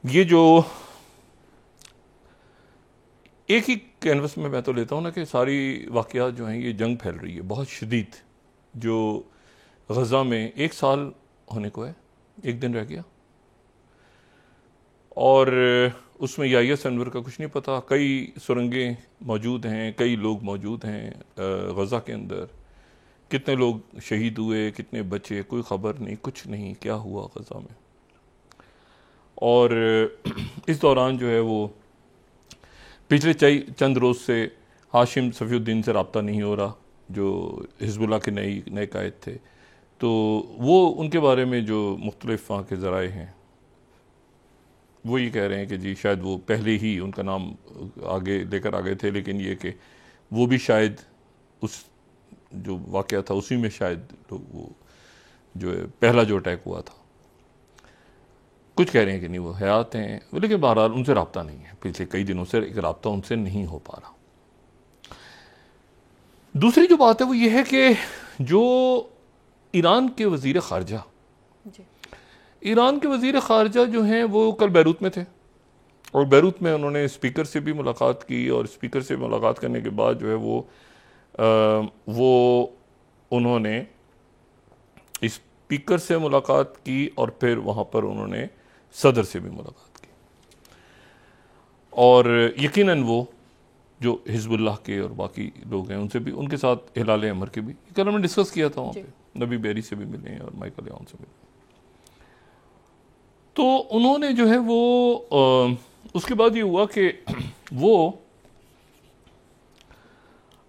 ये जो एक ही कैनवस में मैं तो लेता हूँ ना कि सारी वाक़यात जो हैं ये जंग फैल रही है बहुत शदीद, जो गज़ा में 1 साल होने को है, 1 दिन रह गया, और उसमें याहिया अनवर का कुछ नहीं पता। कई सुरंगें मौजूद हैं, कई लोग मौजूद हैं गज़ा के अंदर, कितने लोग शहीद हुए, कितने बचे, कोई ख़बर नहीं, कुछ नहीं, क्या हुआ गज़ा में। और इस दौरान जो है वो पिछले चंद रोज़ से हाशिम सफ़ीउद्दीन से रब्ता नहीं हो रहा, जो हिज़्बुल्लाह के नए कायद थे। तो वो उनके बारे में जो मुख्तलिफ वहाँ के ज़राए हैं वो ये कह रहे हैं कि जी शायद वो पहले ही उनका नाम आगे लेकर आ गए थे, लेकिन ये कि वो भी शायद उस जो वाक़या था उसी में शायद वो जो है पहला जो अटैक हुआ था। कुछ कह रहे हैं कि नहीं वो हयात हैं, लेकिन बहरहाल उनसे रब्ता नहीं है, पिछले कई दिनों से एक रब्ता उनसे नहीं हो पा रहा। दूसरी जो बात है वो ये है कि जो ईरान के वज़ीर ख़ारजा, ईरान के वज़ीर ख़ारजा जो हैं वो कल बैरूत में थे, और बैरूत में उन्होंने स्पीकर से भी मुलाकात की, और स्पीकर से मुलाकात करने के बाद जो है वो उन्होंने स्पीकर से मुलाकात की, और फिर वहाँ पर उन्होंने सदर से भी मुलाकात की। और यकीनन वो जो हिज़्बुल्लाह के और बाकी लोग हैं उनसे भी, उनके साथ हिलाल अमर के भी कल हमने डिस्कस किया था वहाँ पे, नबी बेरी से भी मिले और माइकल यान से मिले। तो उन्होंने जो है वो उसके बाद ये हुआ कि वो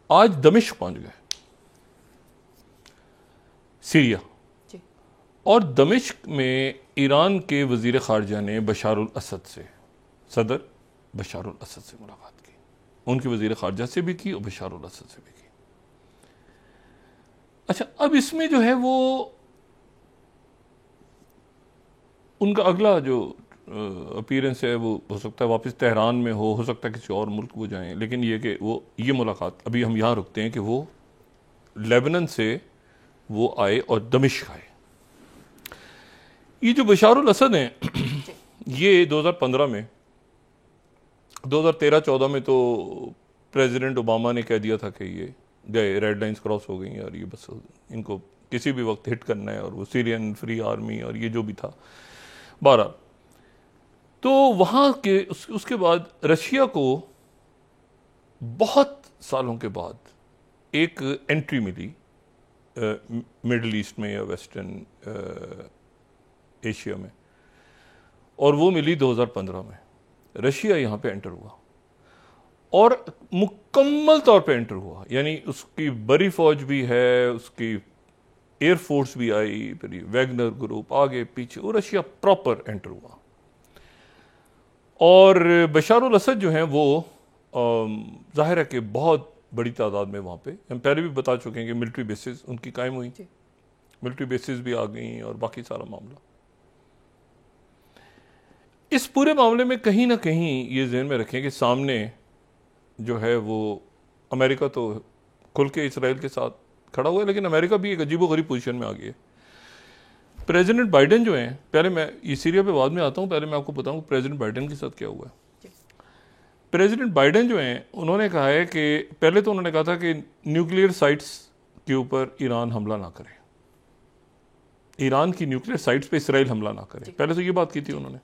आज दमिश्क पहुंच गए, सीरिया, और दमिश्क में ईरान के वज़ीर ख़ारजा ने बशारुल असद से, सदर बशारुल असद से मुलाकात की, उनके वज़ीर ख़ारजा से भी की और बशारुल असद से भी की। अच्छा, अब इसमें जो है वो उनका अगला जो अपीयरेंस है वो हो सकता है वापस तेहरान में हो सकता है किसी और मुल्क वो जाएं, लेकिन ये कि वो ये मुलाकात अभी हम यहाँ रुकते हैं कि वो लेबनान से वो आए और दमिश्क आए। ये जो बशारुल असद हैं ये 2015 में, 2013-14 में तो प्रेसिडेंट ओबामा ने कह दिया था कि ये गए, रेड लाइंस क्रॉस हो गई और ये बस इनको किसी भी वक्त हिट करना है, और वो सीरियन फ्री आर्मी और ये जो भी था 12। तो वहाँ के उसके बाद रशिया को बहुत सालों के बाद एक एंट्री मिली मिडल ईस्ट में या वेस्टर्न एशिया में, और वो मिली 2015 में। रशिया यहाँ पे एंटर हुआ और मुकम्मल तौर पे एंटर हुआ, यानी उसकी बड़ी फौज भी है, उसकी एयरफोर्स भी आई, फिर वैगनर ग्रुप आगे पीछे, और रशिया प्रॉपर एंटर हुआ। और बशारुल असद जो हैं वो जाहिर है कि बहुत बड़ी तादाद में वहाँ पे, हम पहले भी बता चुके हैं कि मिलिट्री बेसिस उनकी कायम हुई, मिलिट्री बेसिस भी आ गई और बाकी सारा मामला। इस पूरे मामले में कहीं ना कहीं ये ज़हन में रखें कि सामने जो है वो अमेरिका तो खुल के इसराइल के साथ खड़ा हुआ है, लेकिन अमेरिका भी एक अजीबोगरीब पोजीशन में आ गई है। प्रेसिडेंट बाइडेन जो हैं, पहले मैं ये सीरिया पे बाद में आता हूँ, पहले मैं आपको बताऊँ प्रेसिडेंट बाइडेन के साथ क्या हुआ है। प्रेसिडेंट बाइडेन जो हैं उन्होंने कहा है कि पहले तो उन्होंने कहा था कि न्यूक्लियर साइट्स के ऊपर ईरान हमला ना करे, ईरान की न्यूक्लियर साइट्स पे इसराइल हमला ना करे, पहले तो ये बात की थी उन्होंने,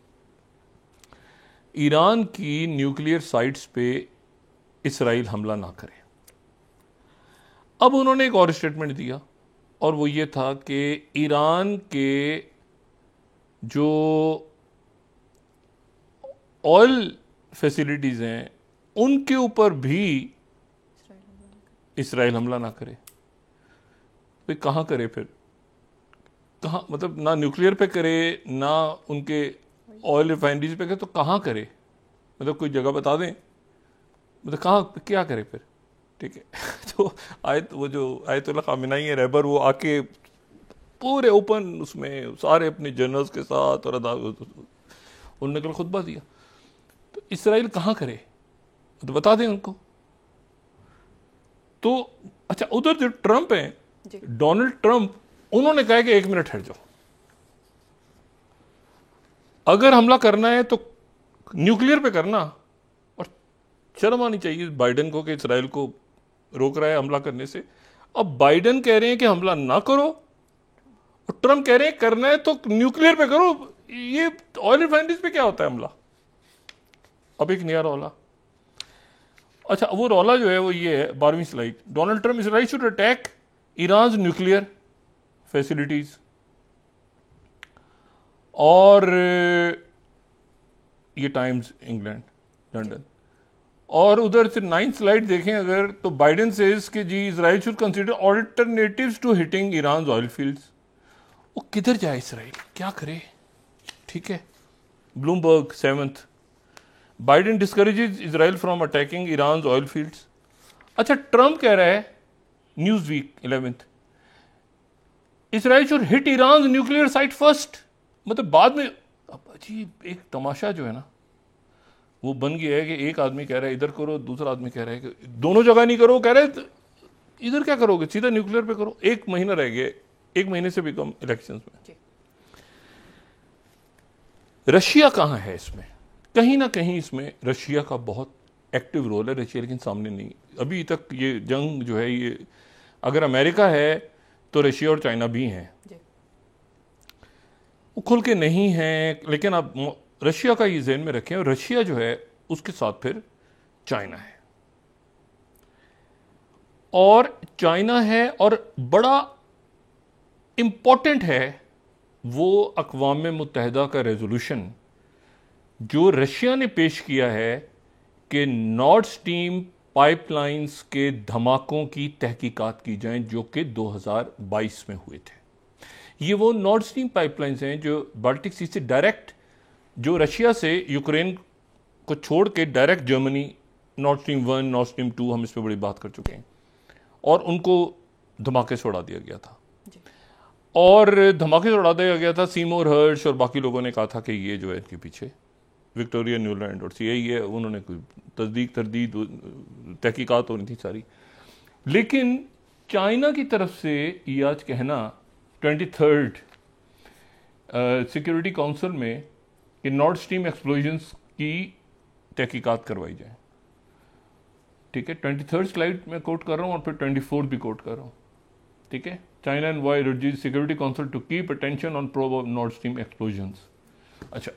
ईरान की न्यूक्लियर साइट्स पे इसराइल हमला ना करे। अब उन्होंने एक और स्टेटमेंट दिया, और वो ये था कि ईरान के जो ऑयल फैसिलिटीज़ हैं उनके ऊपर भी इसराइल हमला ना करे। तो कहाँ करे फिर, कहाँ, मतलब ना न्यूक्लियर पे करे ना उनके ऑयल रिफाइनरीज पे करे, तो कहाँ करे, मतलब कोई जगह बता दें, मतलब कहाँ क्या करे फिर। ठीक है तो वो जो आयतुल्लाह खामेनी है रहबर, वो आके पूरे ओपन उसमें सारे अपने जनरल्स के साथ और उन्होंने कल खुतबा दिया, तो इसराइल कहाँ करे तो बता दें उनको। तो अच्छा, उधर जो ट्रंप हैं, डोनाल्ड ट्रंप, उन्होंने कहा कि 1 मिनट हट जाओ, अगर हमला करना है तो न्यूक्लियर पे करना। और शर्म आनी चाहिए बाइडन को कि इसराइल को रोक रहा है हमला करने से। अब बाइडन कह रहे हैं कि हमला ना करो और ट्रम्प कह रहे हैं करना है तो न्यूक्लियर पे करो। ये ऑयल रिफाइनरीज पे क्या होता है हमला? अब एक नया रौला। अच्छा, वो रौला जो है वो ये है, 12वीं slide. Donald Trump Israel should attack Iran nuclear facilities. और ये टाइम्स इंग्लैंड लंदन। और उधर से 9th स्लाइड देखें अगर, तो बाइडेन सेज कि जी Israel should consider alternatives to hitting Iran oil fields. वो किधर जाए इसराइल, क्या करे? ठीक है। Bloomberg 7th, Biden discourages Israel from attacking Iran oil fields. अच्छा, ट्रम्प कह रहा है Newsweek 11th, Israel should hit Iran nuclear site first. मतलब बाद में। अब जी एक तमाशा जो है ना वो बन गया है कि एक आदमी कह रहा है इधर करो, दूसरा आदमी कह रहा है कि दोनों जगह नहीं करो। कह रहे हैं इधर क्या करोगे, सीधा न्यूक्लियर पे करो। 1 महीना रह गया, 1 महीने से भी कम इलेक्शंस में। रशिया कहाँ है इसमें? कहीं ना कहीं इसमें रशिया का बहुत एक्टिव रोल है। रशिया लेकिन सामने नहीं, अभी तक ये जंग जो है, ये अगर अमेरिका है तो रशिया और चाइना भी हैं, वो खुल के नहीं है। लेकिन अब रशिया का ये ज़हन में रखें, और रशिया जो है उसके साथ फिर चाइना है, और चाइना है, और बड़ा इंपॉर्टेंट है वो अक़वाम मुत्तहिदा का रेजोल्यूशन जो रशिया ने पेश किया है कि नॉर्ड स्ट्रीम पाइपलाइंस के धमाकों की तहकीकात की जाएं जो कि 2022 में हुए थे। ये वो नॉर्ड स्ट्रीम पाइपलाइंस हैं जो बाल्टिक सी से डायरेक्ट, जो रशिया से यूक्रेन को छोड़ के direct Germany, Nord stream 1, Nord stream 2, हम इस पर बड़ी बात कर चुके हैं, और उनको धमाके से उड़ा दिया गया था। और धमाके से उड़ा दिया गया था। सीमोर हर्श और बाकी लोगों ने कहा था कि ये जो है इनके पीछे विक्टोरिया न्यूलैंड और CIA है, उन्होंने कोई तस्दीक तरदीद तहकीकात होनी थी सारी। लेकिन चाइना की तरफ से ये आज कहना 23rd सिक्योरिटी काउंसिल में कि नॉर्ड स्ट्रीम एक्सप्लोजन्स की तहकीकात करवाई जाए। ठीक है, 23rd स्लाइड में कोट कर रहा हूँ और फिर 24th भी कोट कर रहा हूँ। ठीक है, China and why urges security council to keep attention on probe of Nord Stream explosions. अच्छा,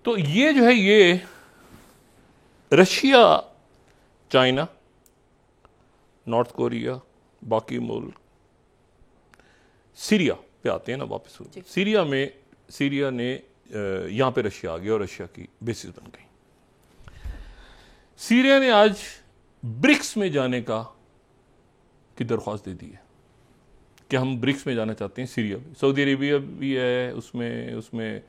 तो ये जो है ये रशिया, चाइना, नॉर्थ कोरिया, बाकी मुल्क, सीरिया पे आते हैं ना वापस। सीरिया में, सीरिया ने यहाँ पे रशिया आ गया और रशिया की बेसिस बन गई। सीरिया ने आज ब्रिक्स में जाने की दरख्वास्त दे दी है कि हम ब्रिक्स में जाना चाहते हैं। सीरिया भी, सऊदी अरेबिया भी है उसमें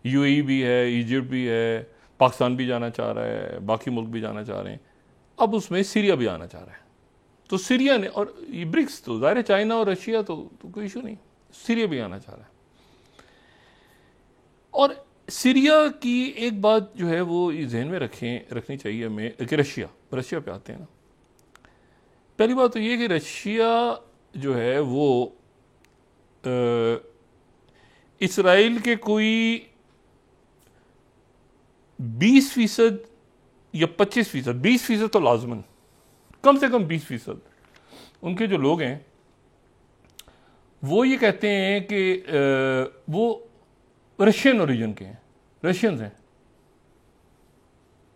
UAE भी है, इजिप्ट भी है, पाकिस्तान भी जाना चाह रहा है, बाकी मुल्क भी जाना चाह रहे हैं। अब उसमें सीरिया भी आना चाह रहा है। तो सीरिया ने, और ये ब्रिक्स तो ज़ाहिर है चाइना और रशिया तो कोई इशू नहीं, सीरिया भी आना चाह रहा है। और सीरिया की एक बात जो है वो जहन में रखनी चाहिए हमें कि रशिया पे आते हैं ना। पहली बात तो ये कि रशिया जो है वो इसराइल के कोई 20% या 25%, 20% तो लाजमन, कम से कम 20% उनके जो लोग हैं वो ये कहते हैं कि वो रशियन ओरिजिन के हैं, रशियंस हैं।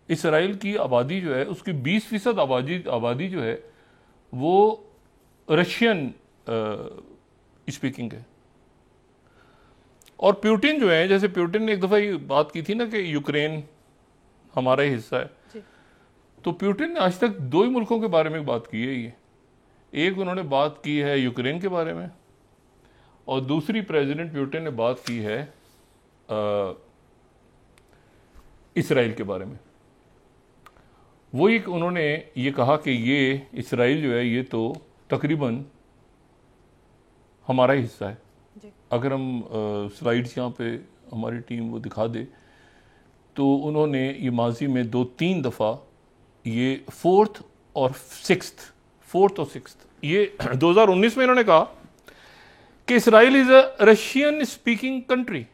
इसराइल की आबादी जो है उसकी 20% आबादी जो है वो रशियन स्पीकिंग है। और प्यूटिन जो है, जैसे प्यूटिन ने एक दफ़ा ये बात की थी ना कि यूक्रेन हमारा ही हिस्सा है, तो प्यूटिन ने आज तक 2 ही मुल्कों के बारे में बात की है। ये एक उन्होंने बात की है यूक्रेन के बारे में, और दूसरी प्रेसिडेंट प्यूटिन ने बात की है इसराइल के बारे में। वो एक उन्होंने ये कहा कि ये इसराइल जो है ये तो तकरीबन हमारा ही हिस्सा है। अगर हम स्लाइड्स यहाँ पे हमारी टीम वो दिखा दे तो उन्होंने ये माजी में 2-3 दफ़ा ये 4th और 6th ये 2019 में इन्होंने कहा कि Israel is a Russian speaking country.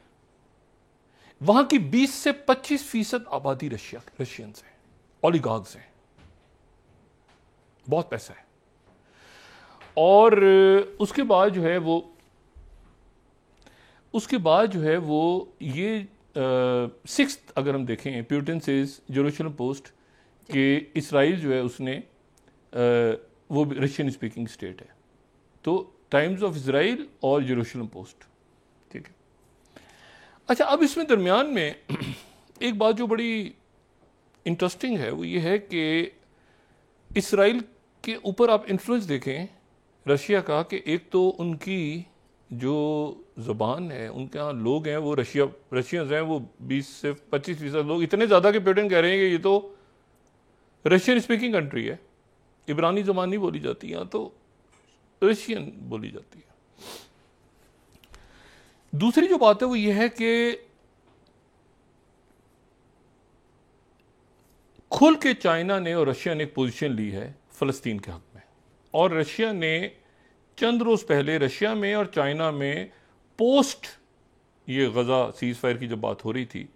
वहां की 20 से 25% आबादी रशियंस हैं, ओलिगार्क्स हैं, बहुत पैसा है। और उसके बाद जो है वो ये सिक्स अगर हम देखें, प्यूटन सेज जेरूशलम पोस्ट कि इसराइल जो है उसने वो रशियन स्पीकिंग स्टेट है, तो टाइम्स ऑफ इसराइल और जेरूशलम पोस्ट, ठीक है। अच्छा, अब इसमें दरमियान में एक बात जो बड़ी इंटरेस्टिंग है वो ये है कि इसराइल के ऊपर आप इन्फ्लुएंस देखें रशिया का, कि एक तो उनकी जो ज़बान है, उनके यहाँ लोग हैं वो रशियंस हैं, वो 20 से 25% लोग, इतने ज़्यादा कि पुतिन कह रहे हैं कि ये तो रशियन स्पीकिंग कंट्री है, इब्रानी ज़बान नहीं बोली जाती, यहाँ तो रशियन बोली जाती है। दूसरी जो बात है वो ये है कि खुल के चाइना ने और रशिया ने एक पोजीशन ली है फ़लस्तीन के हक में, और रशिया ने चंद रोज़ पहले रशिया में और चाइना में पोस्ट ये गज़ा सीज़ फायर की जब बात हो रही थी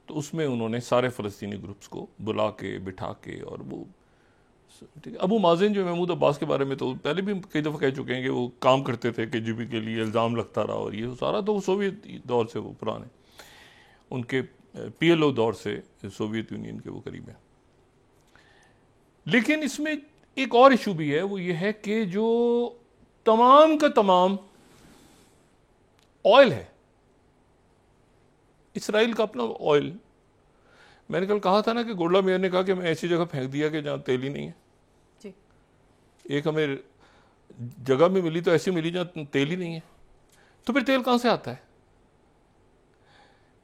तो उसमें उन्होंने सारे फ़लस्तीनी ग्रुप्स को बुला के बिठा के, और वो ठीक है, अबू माज़िन जो महमूद अब्बास के बारे में तो पहले भी कई दफ़ा कह चुके हैं कि वो काम करते थे KGB के लिए, इल्ज़ाम लगता रहा, और ये सारा तो सोवियत दौर से, वो पुराने उनके PLO दौर से सोवियत यूनियन के वो करीब हैं। लेकिन इसमें एक और इशू भी है, वो ये है कि जो तमाम का तमाम ऑयल है, इसराइल का अपना ऑयल, मैंने कल कहा था ना कि गोल्डा मेयर ने कहा कि मैं ऐसी जगह फेंक दिया कि जहां तेल ही नहीं है जी। एक हमें जगह में मिली तो ऐसी मिली जहां तेल ही नहीं है, तो फिर तेल कहां से आता है?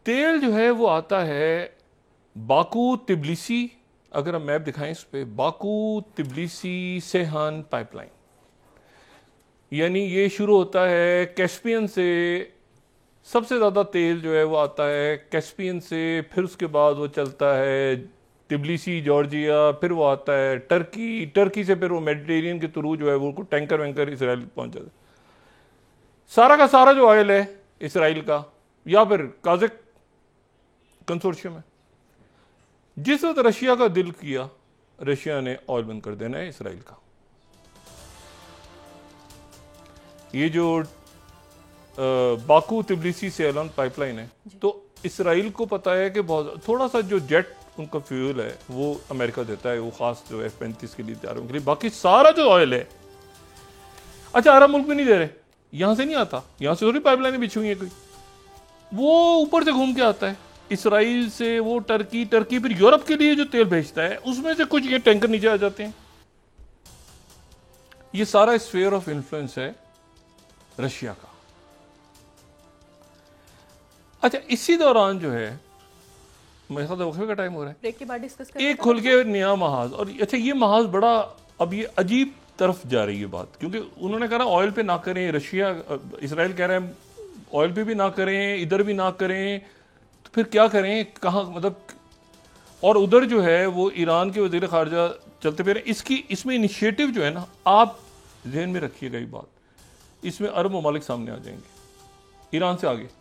तेल जो है वो आता है बाकू तिबलिसी, अगर हम मैप दिखाएं इस पे, बाकू तिबलिसी सेहान पाइपलाइन, यानी ये शुरू होता है कैस्पियन से, सबसे ज़्यादा तेल जो है वो आता है कैस्पियन से, फिर उसके बाद वो चलता है तिबलिसी जॉर्जिया, फिर वो आता है टर्की से फिर वो मेडिटेरियन के थ्रू जो है वो टैंकर वैंकर इसराइल पहुंच जाता है। सारा का सारा जो ऑयल है इसराइल का या फिर काज़क कंसोर्शियम है। जिस वक्त रशिया का दिल किया, रशिया ने ऑयल बंद कर देना है इसराइल का। ये जो बाकू तिबलिसी से एलन पाइपलाइन है, तो इसराइल को पता है कि बहुत थोड़ा सा जो जेट उनका फ्यूल है वो अमेरिका देता है, वो खास जो F-35 के लिए तैयारों के लिए, बाकी सारा जो ऑयल है, अच्छा अरब मुल्क में नहीं दे रहे, यहां से नहीं आता, यहां से थोड़ी पाइपलाइनें बिछी हुई है कोई, वो ऊपर से घूम के आता है इसराइल से, वो टर्की फिर यूरोप के लिए जो तेल भेजता है उसमें से कुछ ये टैंकर नीचे आ जाते हैं। ये सारा स्फीयर ऑफ इन्फ्लुएंस है रशिया का। अच्छा, इसी दौरान जो है, मेरे ख्याल वक्फे का टाइम हो रहा है, ब्रेक के बाद डिस्कस करेंगे, एक खुल के नया महाज, और अच्छा ये महाज बड़ा अब ये अजीब तरफ जा रही है बात, क्योंकि उन्होंने कहा ऑयल पे ना करें, रशिया इसराइल कह रहे हैं ऑयल पे भी ना करें, इधर भी ना करें, तो फिर क्या करें, कहाँ मतलब, और उधर जो है वो ईरान के वज़ीर ख़ारजा चलते फिर इसमें इनिशिएटिव जो है ना, आप जहन में रखिएगा ये बात, इसमें अरब ममालिक सामने आ जाएंगे ईरान से आगे।